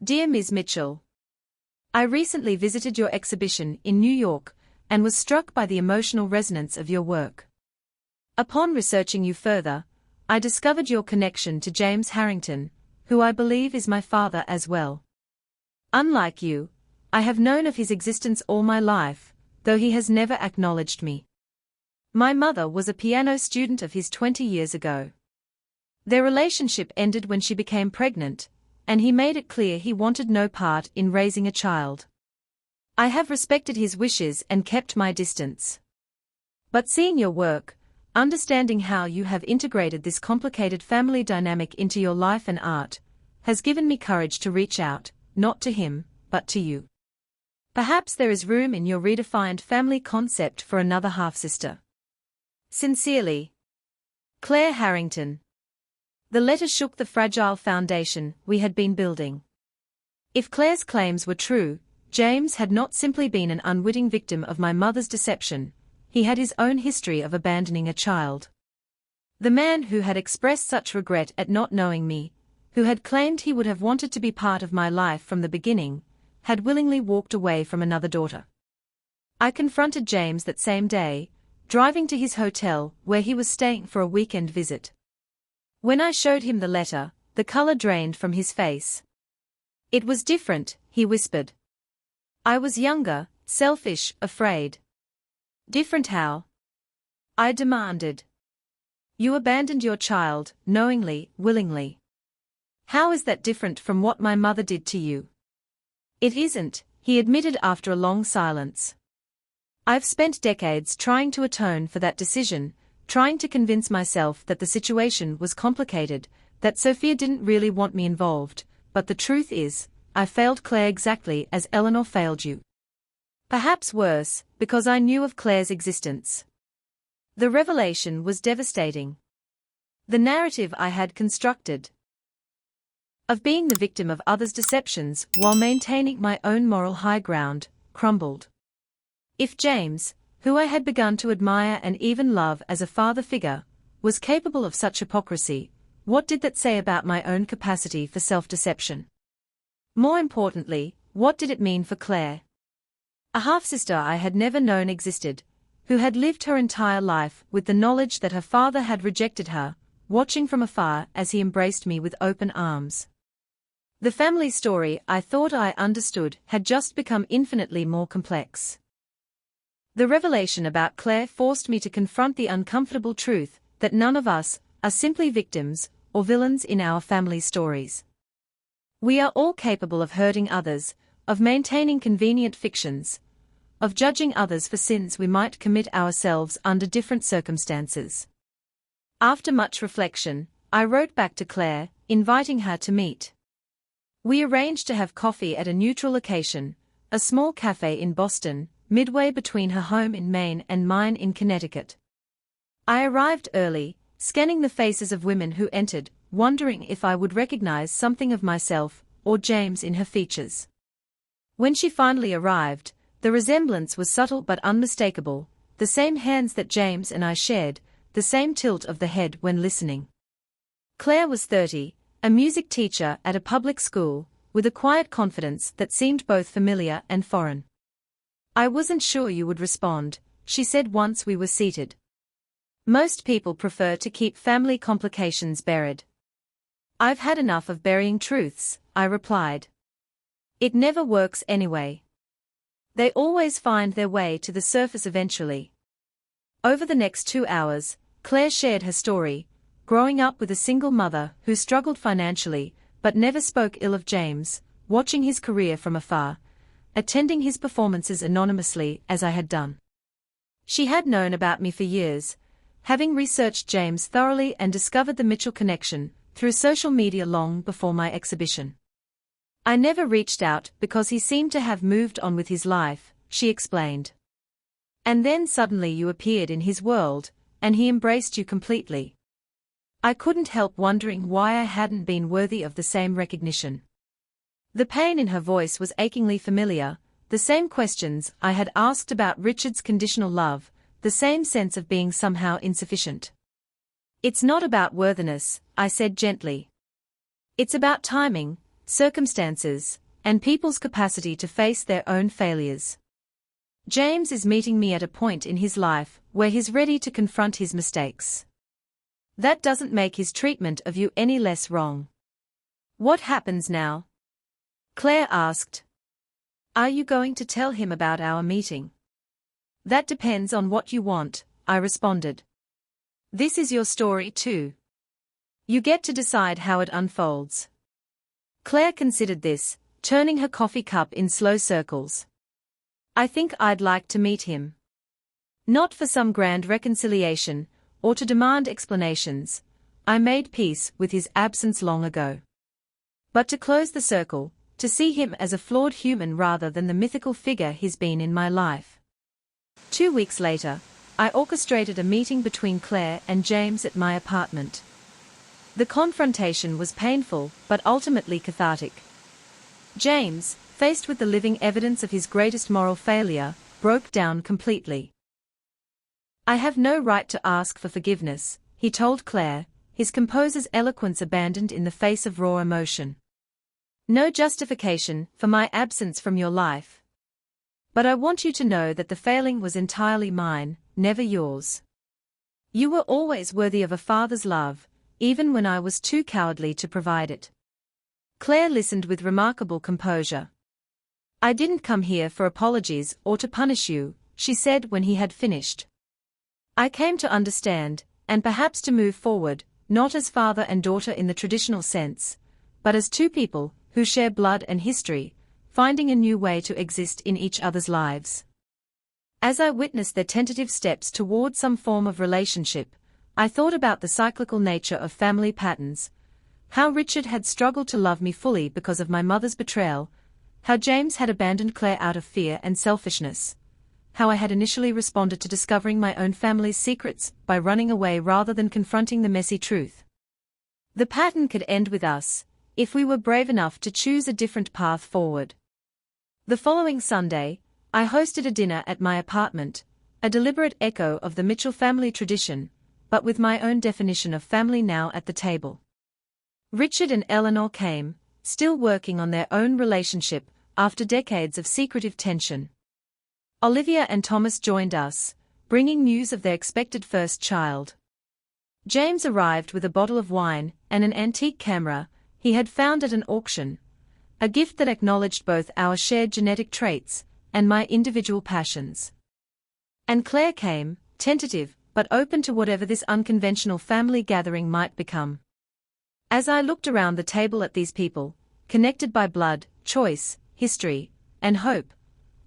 "Dear Ms. Mitchell, I recently visited your exhibition in New York and was struck by the emotional resonance of your work. Upon researching you further, I discovered your connection to James Harrington, who I believe is my father as well. Unlike you, I have known of his existence all my life, though he has never acknowledged me. My mother was a piano student of his 20 years ago. Their relationship ended when she became pregnant, and he made it clear he wanted no part in raising a child. I have respected his wishes and kept my distance. But seeing your work, understanding how you have integrated this complicated family dynamic into your life and art, has given me courage to reach out, not to him, but to you. Perhaps there is room in your redefined family concept for another half-sister. Sincerely, Claire Harrington." The letter shook the fragile foundation we had been building. If Claire's claims were true, James had not simply been an unwitting victim of my mother's deception, he had his own history of abandoning a child. The man who had expressed such regret at not knowing me, who had claimed he would have wanted to be part of my life from the beginning, had willingly walked away from another daughter. I confronted James that same day, driving to his hotel where he was staying for a weekend visit. When I showed him the letter, the color drained from his face. "It was different," he whispered. "I was younger, selfish, afraid." "Different how?" I demanded. "You abandoned your child, knowingly, willingly. How is that different from what my mother did to you?" "It isn't," he admitted after a long silence. "I've spent decades trying to atone for that decision, trying to convince myself that the situation was complicated, that Sophia didn't really want me involved, but the truth is, I failed Claire exactly as Eleanor failed you. Perhaps worse, because I knew of Claire's existence." The revelation was devastating. The narrative I had constructed of being the victim of others' deceptions while maintaining my own moral high ground crumbled. If James, who I had begun to admire and even love as a father figure, was capable of such hypocrisy, what did that say about my own capacity for self-deception? More importantly, what did it mean for Claire? A half-sister I had never known existed, who had lived her entire life with the knowledge that her father had rejected her, watching from afar as he embraced me with open arms. The family story I thought I understood had just become infinitely more complex. The revelation about Claire forced me to confront the uncomfortable truth that none of us are simply victims or villains in our family stories. We are all capable of hurting others, of maintaining convenient fictions, of judging others for sins we might commit ourselves under different circumstances. After much reflection, I wrote back to Claire, inviting her to meet. We arranged to have coffee at a neutral location, a small cafe in Boston, midway between her home in Maine and mine in Connecticut. I arrived early, scanning the faces of women who entered, wondering if I would recognize something of myself or James in her features. When she finally arrived, the resemblance was subtle but unmistakable, the same hands that James and I shared, the same tilt of the head when listening. Claire was 30, a music teacher at a public school, with a quiet confidence that seemed both familiar and foreign. "I wasn't sure you would respond," she said once we were seated. "Most people prefer to keep family complications buried." "I've had enough of burying truths," I replied. "It never works anyway. They always find their way to the surface eventually." Over the next 2 hours, Claire shared her story, growing up with a single mother who struggled financially but never spoke ill of James, watching his career from afar, attending his performances anonymously as I had done. She had known about me for years, having researched James thoroughly and discovered the Mitchell connection through social media long before my exhibition. "I never reached out because he seemed to have moved on with his life," she explained. "And then suddenly you appeared in his world, and he embraced you completely. I couldn't help wondering why I hadn't been worthy of the same recognition." The pain in her voice was achingly familiar, the same questions I had asked about Richard's conditional love, the same sense of being somehow insufficient. "It's not about worthiness," I said gently. "It's about timing, circumstances, and people's capacity to face their own failures. James is meeting me at a point in his life where he's ready to confront his mistakes. That doesn't make his treatment of you any less wrong." "What happens now?" Claire asked. "Are you going to tell him about our meeting?" "That depends on what you want," I responded. "This is your story too. You get to decide how it unfolds." Claire considered this, turning her coffee cup in slow circles. "I think I'd like to meet him. Not for some grand reconciliation, or to demand explanations. I made peace with his absence long ago. But to close the circle, to see him as a flawed human rather than the mythical figure he's been in my life." 2 weeks later, I orchestrated a meeting between Claire and James at my apartment. The confrontation was painful but ultimately cathartic. James, faced with the living evidence of his greatest moral failure, broke down completely. "I have no right to ask for forgiveness," he told Claire, his composer's eloquence abandoned in the face of raw emotion. "No justification for my absence from your life. But I want you to know that the failing was entirely mine, never yours. You were always worthy of a father's love, even when I was too cowardly to provide it." Claire listened with remarkable composure. "I didn't come here for apologies or to punish you," she said when he had finished. "I came to understand, and perhaps to move forward, not as father and daughter in the traditional sense, but as two people who share blood and history, finding a new way to exist in each other's lives." As I witnessed their tentative steps toward some form of relationship, I thought about the cyclical nature of family patterns, how Richard had struggled to love me fully because of my mother's betrayal, how James had abandoned Claire out of fear and selfishness, how I had initially responded to discovering my own family's secrets by running away rather than confronting the messy truth. The pattern could end with us, if we were brave enough to choose a different path forward. The following Sunday, I hosted a dinner at my apartment, a deliberate echo of the Mitchell family tradition, but with my own definition of family now at the table. Richard and Eleanor came, still working on their own relationship after decades of secretive tension. Olivia and Thomas joined us, bringing news of their expected first child. James arrived with a bottle of wine and an antique camera he had found at an auction, a gift that acknowledged both our shared genetic traits and my individual passions. And Claire came, tentative but open to whatever this unconventional family gathering might become. As I looked around the table at these people, connected by blood, choice, history, and hope,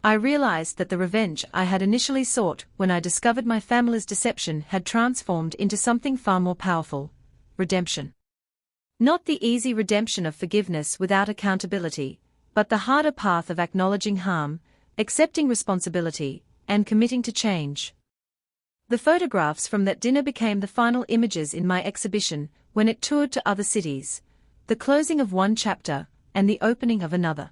I realized that the revenge I had initially sought when I discovered my family's deception had transformed into something far more powerful: redemption. Not the easy redemption of forgiveness without accountability, but the harder path of acknowledging harm, accepting responsibility, and committing to change. The photographs from that dinner became the final images in my exhibition when it toured to other cities, the closing of one chapter and the opening of another.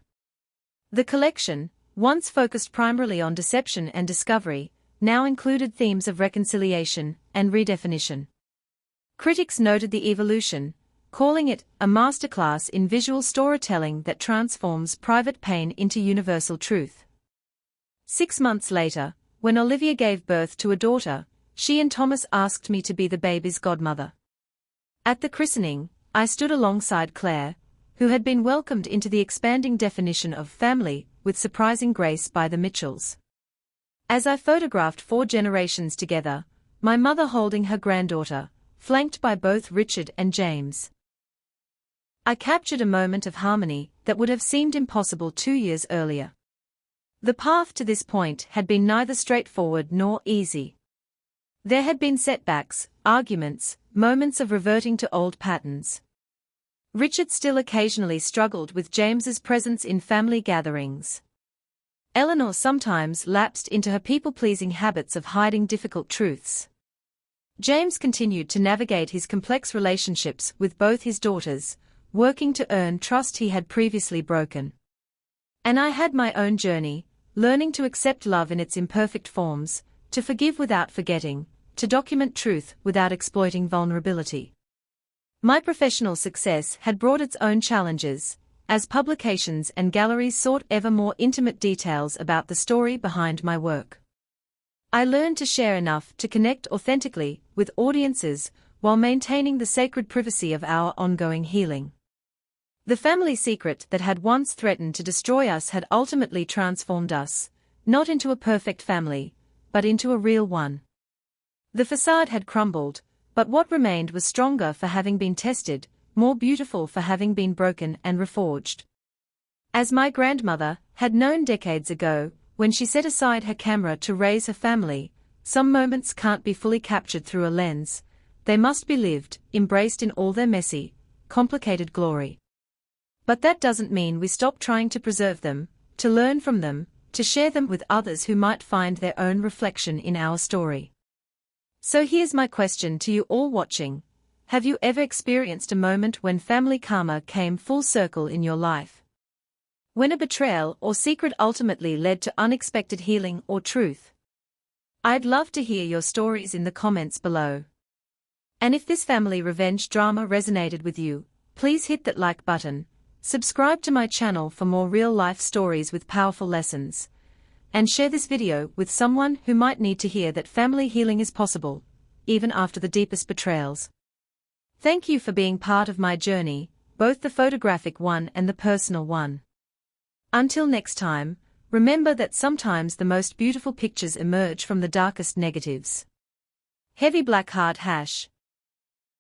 The collection, once focused primarily on deception and discovery, now included themes of reconciliation and redefinition. Critics noted the evolution, calling it a masterclass in visual storytelling that transforms private pain into universal truth. 6 months later, when Olivia gave birth to a daughter, she and Thomas asked me to be the baby's godmother. At the christening, I stood alongside Claire, who had been welcomed into the expanding definition of family with surprising grace by the Mitchells. As I photographed 4 generations together, my mother holding her granddaughter, flanked by both Richard and James, I captured a moment of harmony that would have seemed impossible 2 years earlier. The path to this point had been neither straightforward nor easy. There had been setbacks, arguments, moments of reverting to old patterns. Richard still occasionally struggled with James's presence in family gatherings. Eleanor sometimes lapsed into her people-pleasing habits of hiding difficult truths. James continued to navigate his complex relationships with both his daughters, working to earn trust he had previously broken. And I had my own journey, learning to accept love in its imperfect forms, to forgive without forgetting, to document truth without exploiting vulnerability. My professional success had brought its own challenges, as publications and galleries sought ever more intimate details about the story behind my work. I learned to share enough to connect authentically with audiences while maintaining the sacred privacy of our ongoing healing. The family secret that had once threatened to destroy us had ultimately transformed us, not into a perfect family, but into a real one. The facade had crumbled, but what remained was stronger for having been tested, more beautiful for having been broken and reforged. As my grandmother had known decades ago, when she set aside her camera to raise her family, some moments can't be fully captured through a lens, they must be lived, embraced in all their messy, complicated glory. But that doesn't mean we stop trying to preserve them, to learn from them, to share them with others who might find their own reflection in our story. So here's my question to you all watching: have you ever experienced a moment when family karma came full circle in your life? When a betrayal or secret ultimately led to unexpected healing or truth? I'd love to hear your stories in the comments below. And if this family revenge drama resonated with you, please hit that like button, subscribe to my channel for more real-life stories with powerful lessons, and share this video with someone who might need to hear that family healing is possible, even after the deepest betrayals. Thank you for being part of my journey, both the photographic one and the personal one. Until next time, remember that sometimes the most beautiful pictures emerge from the darkest negatives. Heavy Black Heart #.